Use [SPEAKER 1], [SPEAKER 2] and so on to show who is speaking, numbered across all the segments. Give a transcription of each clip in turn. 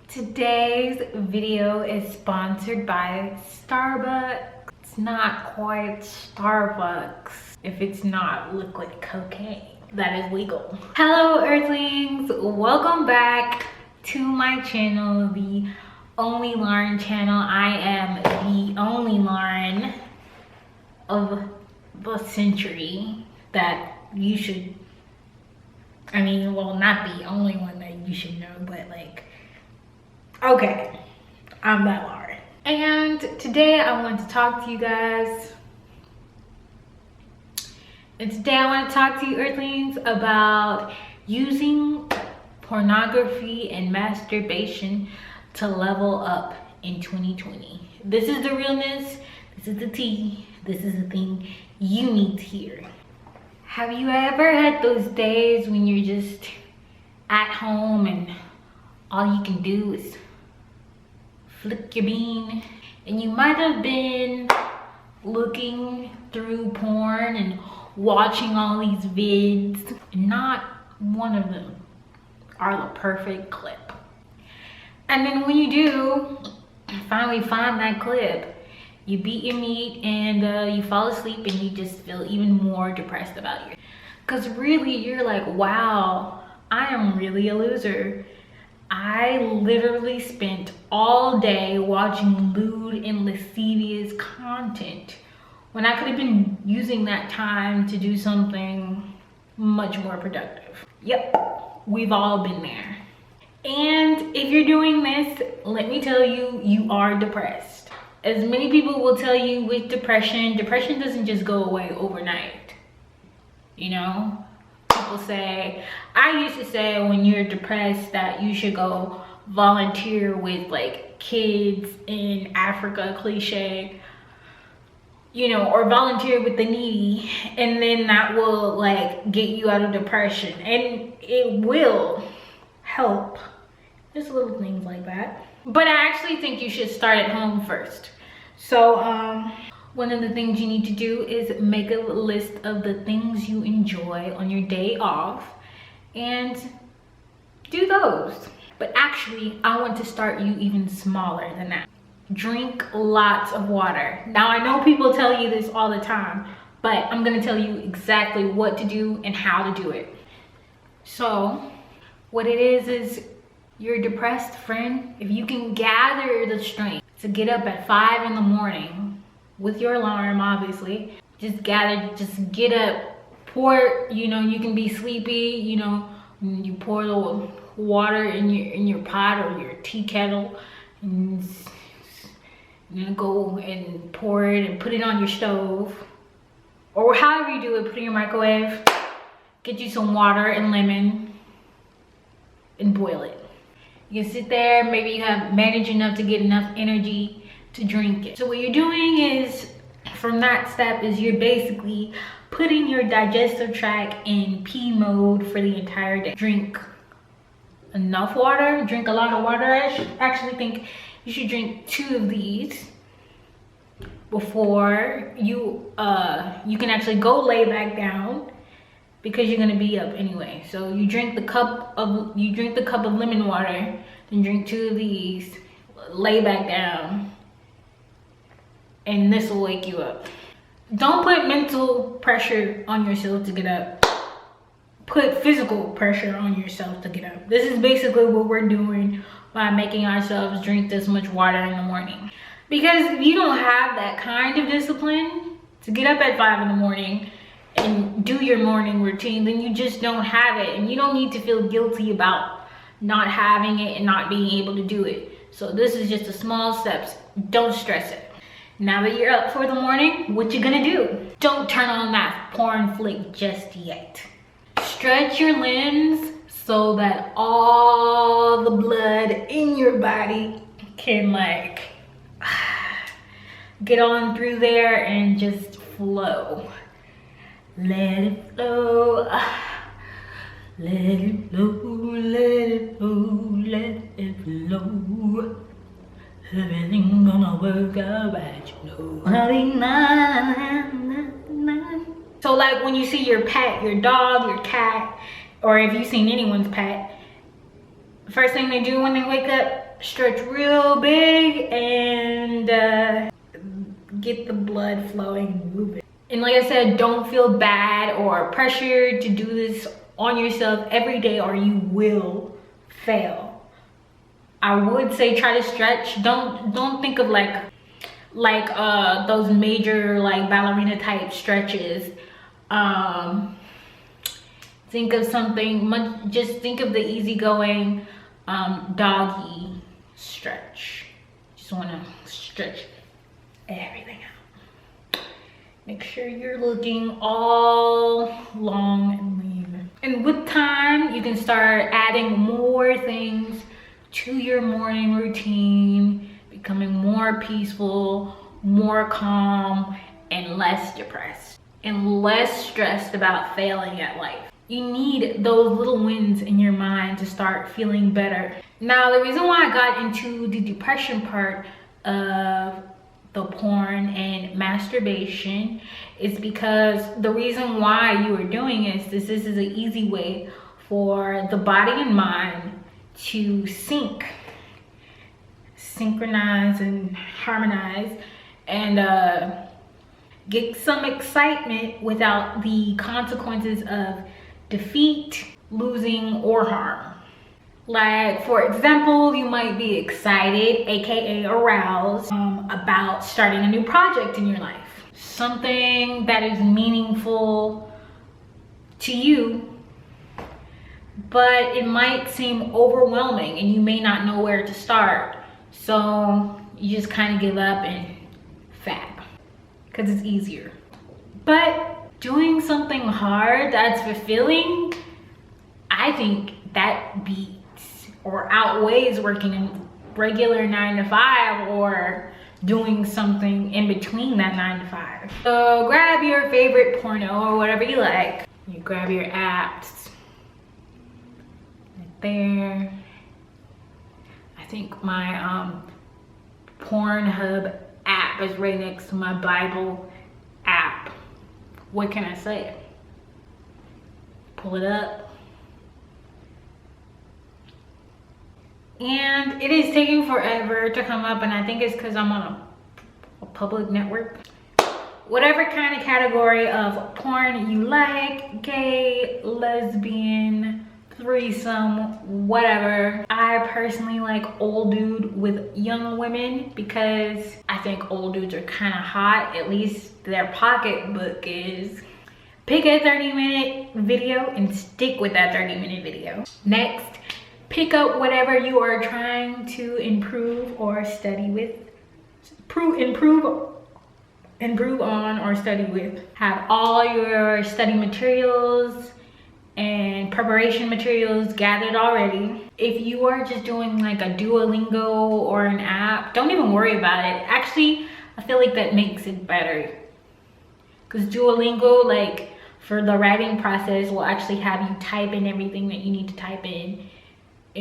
[SPEAKER 1] Today's video is sponsored by Starbucks. It's not quite Starbucks if it's not liquid cocaine. That is legal. Hello earthlings, welcome back to my channel, the only Lauren channel. I am the only Lauren of the century that you should, well, not the only one that you should know, but like, okay, I'm that Lauren. And today I want to talk to you guys. And today I want to talk to you earthlings about using pornography and masturbation to level up in 2020. This is the realness, this is the tea, this is the thing you need to hear. Have you ever had those days when you're just at home and all you can do is flick your bean, and you might have been looking through porn and watching all these vids, and not one of them are the perfect clip. And then when you do finally find that clip, you beat your meat and you fall asleep and you just feel even more depressed about it. Because really you're like, wow, I am really a loser. I literally spent all day watching lewd and lascivious content when I could have been using that time to do something much more productive. Yep, we've all been there. And if you're doing this, let me tell you, you are depressed. As many people will tell you with depression doesn't just go away overnight. You know, people say, I used to say when you're depressed that you should go volunteer with like kids in Africa, cliche, you know, or volunteer with the needy, and then that will like get you out of depression, and it will help. Just little things like that. But I actually think you should start at home first. So one of the things you need to do is make a list of the things you enjoy on your day off and do those. But actually, I want to start you even smaller than that. Drink lots of water. Now, I know people tell you this all the time, but I'm gonna tell you exactly what to do and how to do it. So what it is your depressed friend, if you can gather the strength to get up at 5 in the morning with your alarm, obviously, just get up, pour, you know, you can be sleepy, you know, you pour the water in your pot or your tea kettle, and you go and pour it and put it on your stove, or however you do it, put it in your microwave, get you some water and lemon and boil it. You can sit there, maybe you have managed enough to get enough energy to drink it. So what you're doing is, from that step, is you're basically putting your digestive tract in pee mode for the entire day. Drink enough water, drink a lot of water. I actually think you should drink 2 of these before you can actually go lay back down, because you're gonna be up anyway. So you drink the cup of lemon water, then drink 2 of these, lay back down, and this will wake you up. Don't put mental pressure on yourself to get up. Put physical pressure on yourself to get up. This is basically what we're doing by making ourselves drink this much water in the morning. Because if you don't have that kind of discipline to get up at 5 in the morning and do your morning routine, then you just don't have it, and you don't need to feel guilty about not having it and not being able to do it. So this is just a small steps. Don't stress it. Now that you're up for the morning, what you gonna do? Don't turn on that porn flick just yet. Stretch your limbs so that all the blood in your body can like get on through there and just flow. Let it flow, let it flow, let it flow, let it flow. Everything gonna work out right, you know. So like when you see your pet, your dog, your cat, or if you've seen anyone's pet, first thing they do when they wake up stretch real big and get the blood flowing and moving. And like I said, don't feel bad or pressured to do this on yourself every day or you will fail. I would say try to stretch. Don't think of like those major like ballerina type stretches. Think of something much, just think of the easygoing doggy stretch. Just want to stretch everything out. Make sure you're looking all long and lean. And with time, you can start adding more things to your morning routine, becoming more peaceful, more calm, and less depressed, and less stressed about failing at life. You need those little wins in your mind to start feeling better. Now, the reason why I got into the depression part of the porn and masturbation is because the reason why you are doing this is an easy way for the body and mind to synchronize and harmonize and get some excitement without the consequences of defeat, losing, or harm. Like, for example, you might be excited, aka aroused, about starting a new project in your life. Something that is meaningful to you, but it might seem overwhelming and you may not know where to start. So you just kind of give up and fab, because it's easier. But doing something hard that's fulfilling, I think that beats or outweighs working a regular 9 to 5 or doing something in between that 9 to 5. So grab your favorite porno or whatever you like. You grab your apps right there. I think my Pornhub app is right next to my Bible app. What can I say? Pull it up. And it is taking forever to come up, and I think it's because I'm on a public network. Whatever kind of category of porn you like, gay, lesbian, threesome, whatever. I personally like old dude with young women because I think old dudes are kind of hot, at least their pocketbook is. Pick a 30-minute video and stick with that 30-minute video. Next, pick up whatever you are trying to improve or study with. Improve on or study with. Have all your study materials and preparation materials gathered already. If you are just doing like a Duolingo or an app, don't even worry about it. Actually, I feel like that makes it better. Because Duolingo, like for the writing process, will actually have you type in everything that you need to type in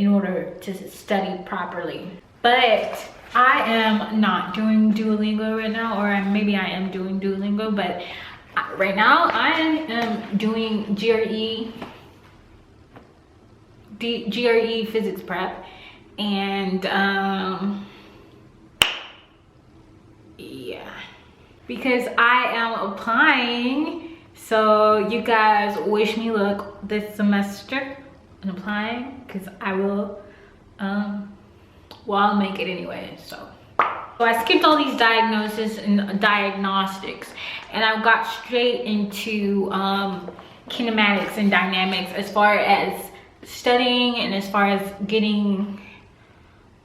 [SPEAKER 1] order to study properly. But I am not doing Duolingo right now, or maybe I am doing Duolingo, but right now I am doing GRE physics prep, and yeah, because I am applying. So you guys wish me luck this semester in applying, because I will I'll make it anyway. So I skipped all these diagnoses and diagnostics, and I got straight into kinematics and dynamics as far as studying and as far as getting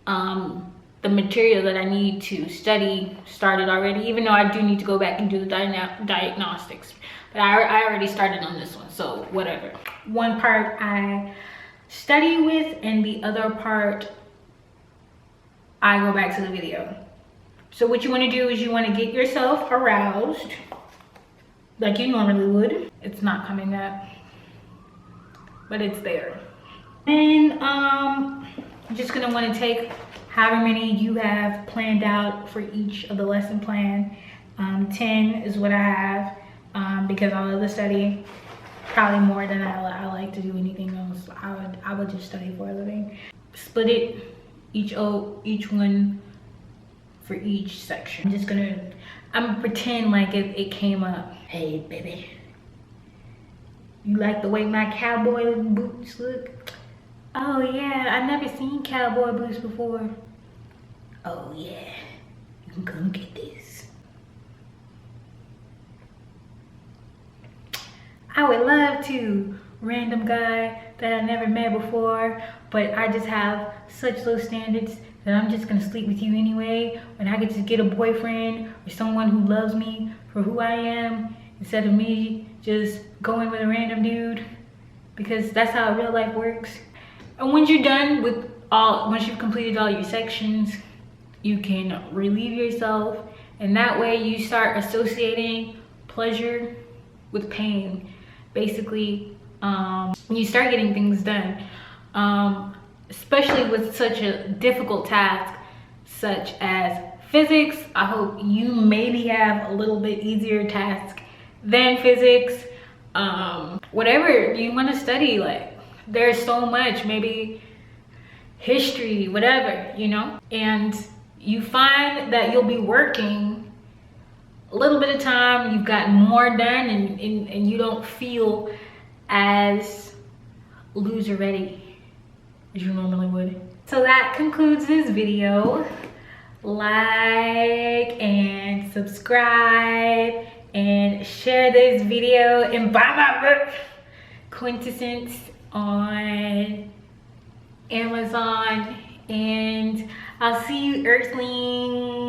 [SPEAKER 1] the material that I need to study started already, even though I do need to go back and do the diagnostics. But I already started on this one, so whatever. One part I study with, and the other part I go back to the video. So what you want to do is you want to get yourself aroused like you normally would. It's not coming up, but it's there. And you're just gonna want to take however many you have planned out for each of the lesson plan. 10 is what I have, because I love to study. Probably more than I like to do anything else. I would just study for a living. Split it each one for each section. I'm gonna pretend like it came up. Hey baby, you like the way my cowboy boots look? Oh yeah, I've never seen cowboy boots before. Oh yeah, you can come get this. I would love to, random guy that I never met before, but I just have such low standards that I'm just gonna sleep with you anyway, when I could just get a boyfriend or someone who loves me for who I am, instead of me just going with a random dude, because that's how real life works. And once you're done with once you've completed all your sections, you can relieve yourself, and that way you start associating pleasure with pain. Basically, when you start getting things done, especially with such a difficult task such as physics. I hope you maybe have a little bit easier task than physics. Whatever you want to study, like there's so much, maybe history, whatever, you know, and you find that you'll be working a little bit of time, you've got more done, and you don't feel as loser ready as you normally would. So that concludes this video. Like and subscribe and share this video and buy my book Quintessence on Amazon, and I'll see you, Earthlings.